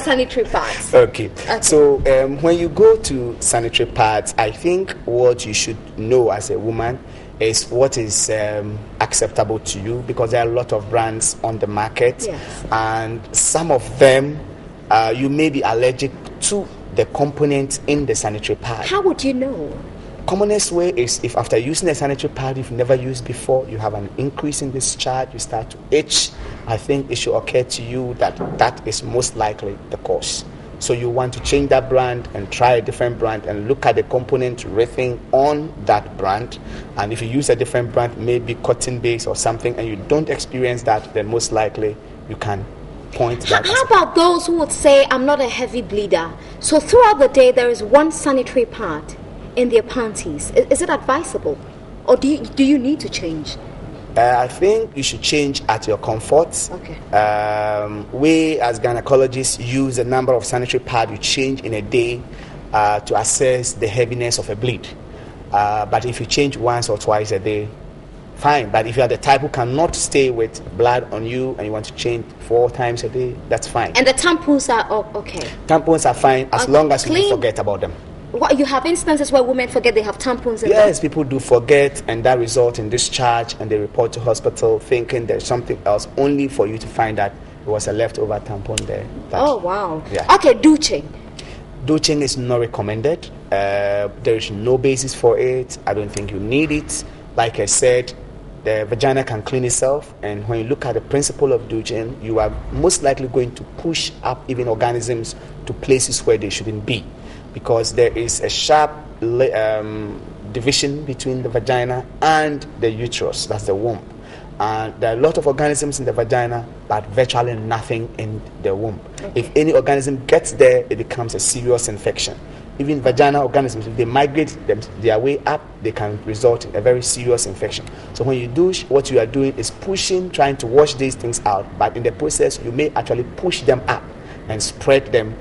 sanitary pads. Okay. So when you go to sanitary pads, I think what you should know as a woman is what is acceptable to you, because there are a lot of brands on the market. Yes. And some of them you may be allergic to the components in the sanitary pad. How would you know? Commonest way is if after using a sanitary pad you've never used before, you have an increase in discharge, you start to itch. I think it should occur to you that that is most likely the cause. So you want to change that brand and try a different brand and look at the component rating on that brand. And if you use a different brand, maybe cotton base or something, and you don't experience that, then most likely you can point that. How about those who would say, I'm not a heavy bleeder, so throughout the day there is one sanitary pad in their panties? Is it advisable, or do you need to change? I think you should change at your comfort. Okay. We as gynecologists use a number of sanitary pads you change in a day to assess the heaviness of a bleed. But if you change once or twice a day, fine. But if you are the type who cannot stay with blood on you and you want to change 4 times a day, that's fine. And the tampons are okay? Tampons are fine as long as you don't forget about them. What, you have instances where women forget they have tampons in Yes, them? people do forget, and that results in discharge, and they report to hospital thinking there's something else, only for you to find that it was a leftover tampon there. Oh, wow. Yeah. Okay, douching. Douching is not recommended. There is no basis for it. I don't think you need it. Like I said, the vagina can clean itself, and when you look at the principle of douching, you are most likely going to push up even organisms to places where they shouldn't be, because there is a sharp division between the vagina and the uterus, that's the womb. And there are a lot of organisms in the vagina, but virtually nothing in the womb. Okay. If any organism gets there, it becomes a serious infection. Even vaginal organisms, if they migrate their way up, they can result in a very serious infection. So when you douche, what you are doing is pushing, trying to wash these things out, but in the process, you may actually push them up and spread them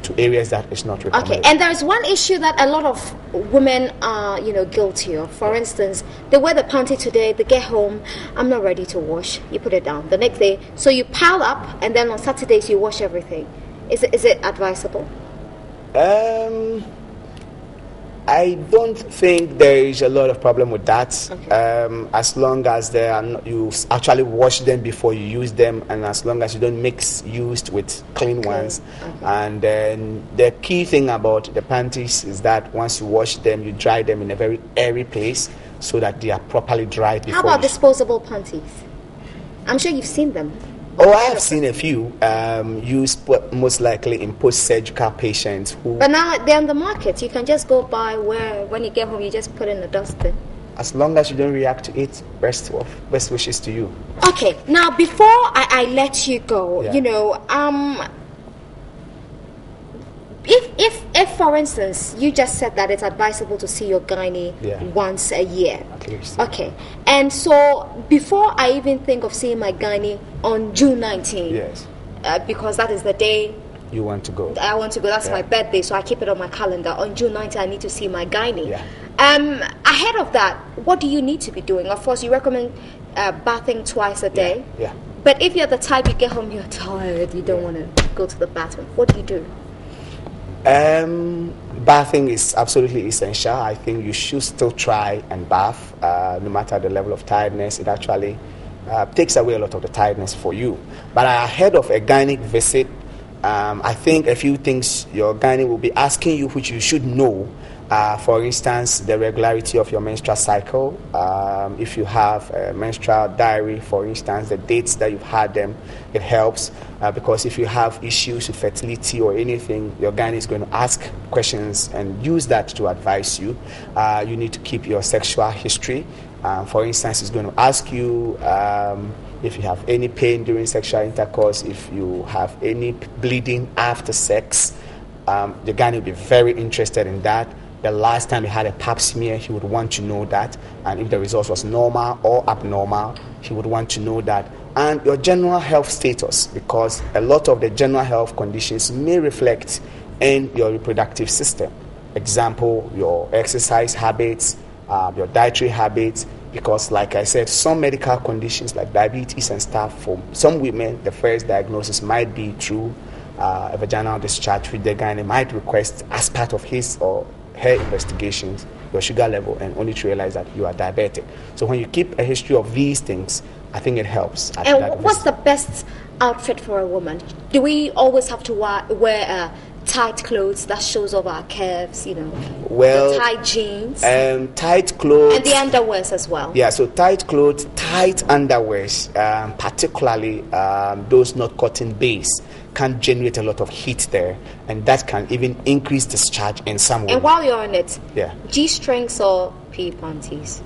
to areas that is not recommended. Okay, and there is one issue that a lot of women are, guilty of. For instance, they wear the panty today, they get home, I'm not ready to wash. You put it down. The next day, so you pile up, and then on Saturdays you wash everything. Is it advisable? I don't think there is a lot of problem with that. Okay. As long as you actually wash them before you use them, and as long as you don't mix used with clean ones. Okay. And then the key thing about the panties is that once you wash them, you dry them in a very airy place so that they are properly dried before. How about disposable panties? I'm sure you've seen them. Oh, I have seen a few used most likely in post-surgical patients who... But now they're on the market. You can just go buy where, when you get home, you just put in the dustbin. As long as you don't react to it, best wishes to you. Okay, now before I let you go, if for instance you just said that it's advisable to see your gynae once a year, at least. Okay, and so before I even think of seeing my gynae on June 19th, yes, because that is the day you want to go. I want to go. That's my birthday, so I keep it on my calendar. On June 19th, I need to see my gynae. Yeah. Ahead of that, what do you need to be doing? Of course, you recommend bathing twice a day. Yeah. But if you're the type you get home, you're tired, you don't want to go to the bathroom, what do you do? Bathing is absolutely essential. I think you should still try and bath, no matter the level of tiredness. It actually takes away a lot of the tiredness for you. But ahead of a gynec visit, I think a few things your gynae will be asking you, which you should know. For instance, the regularity of your menstrual cycle. If you have a menstrual diary, for instance, the dates that you've had them, it helps. Because if you have issues with fertility or anything, your gynae is going to ask questions and use that to advise you. You need to keep your sexual history. For instance, it's going to ask you if you have any pain during sexual intercourse, if you have any bleeding after sex. The gynae will be very interested in that. The last time he had a pap smear, he would want to know that. And if the result was normal or abnormal, he would want to know that. And your general health status, because a lot of the general health conditions may reflect in your reproductive system. Example, your exercise habits, your dietary habits, because like I said, some medical conditions like diabetes and stuff, for some women, the first diagnosis might be through a vaginal discharge, which the gynae might request as part of his or her investigations, your sugar level, and only to realize that you are diabetic. So when you keep a history of these things, I think it helps. And what's the best outfit for a woman? Do we always have to wear tight clothes that shows off our curves, Well, the tight jeans, tight clothes, and the underwears as well? Yeah, so tight clothes, tight underwears, particularly those not cotton based, can generate a lot of heat there, and that can even increase discharge in some women. And while you're on it, yeah, G-strings or pea panties?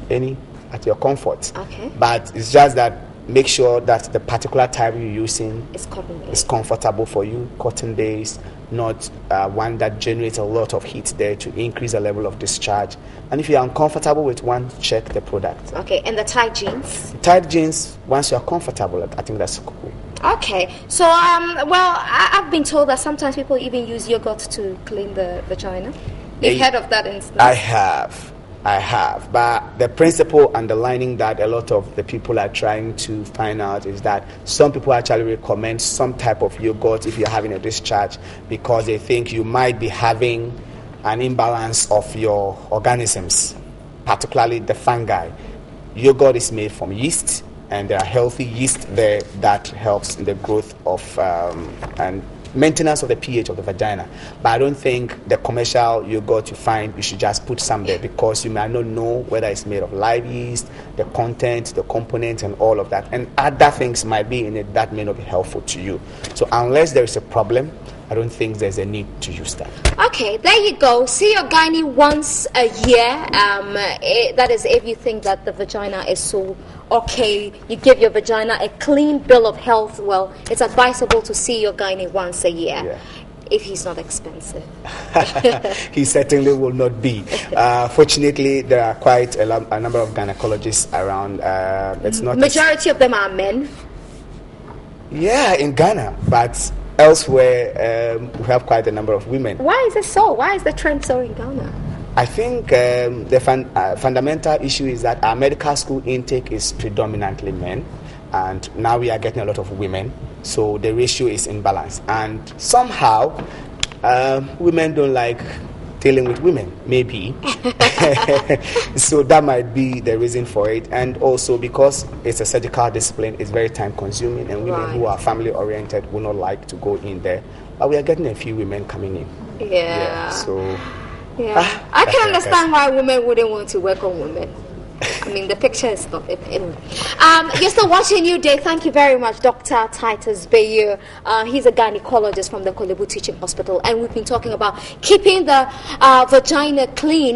Any at your comfort. Okay. But it's just that make sure that the particular type you're using is comfortable for you, cotton based, not one that generates a lot of heat there to increase the level of discharge. And if you're uncomfortable with one, check the product. Okay, and the tight jeans? Tight jeans, once you're comfortable, I think that's cool. Okay, so I've been told that sometimes people even use yogurt to clean the vagina. You've heard of that instance? I have, but the principle underlining that a lot of the people are trying to find out is that some people actually recommend some type of yogurt if you're having a discharge, because they think you might be having an imbalance of your organisms, particularly the fungi. Yogurt is made from yeast, and there are healthy yeast there that helps in the growth of and maintenance of the pH of the vagina. But I don't think the commercial yogurt you find, you should just put some there, because you might not know whether it's made of live yeast, the content, the components, and all of that. And other things might be in it that may not be helpful to you. So unless there is a problem, I don't think there's a need to use that. Okay, there you go. See your gynae once a year. That is if you think that the vagina is so okay. You give your vagina a clean bill of health. Well, it's advisable to see your gynae once a year. Yeah. If he's not expensive. He certainly will not be. Fortunately, there are quite a number of gynecologists around. It's not majority of them are men. Yeah, in Ghana, but elsewhere we have quite a number of women. Why is it so? Why is the trend so in Ghana? I think the fundamental issue is that our medical school intake is predominantly men, and now we are getting a lot of women, so the ratio is imbalanced. And somehow, women don't like dealing with women, maybe. So that might be the reason for it. And also because it's a surgical discipline, it's very time consuming, and women who are family oriented will not like to go in there. But we are getting a few women coming in. Yeah. So I can understand why women wouldn't want to work on women. I mean, the picture is not it. Anyway. You're still watching New Day. Thank you very much, Dr. Titus Bayer. He's a gynecologist from the Kolebu Teaching Hospital, and we've been talking about keeping the vagina clean.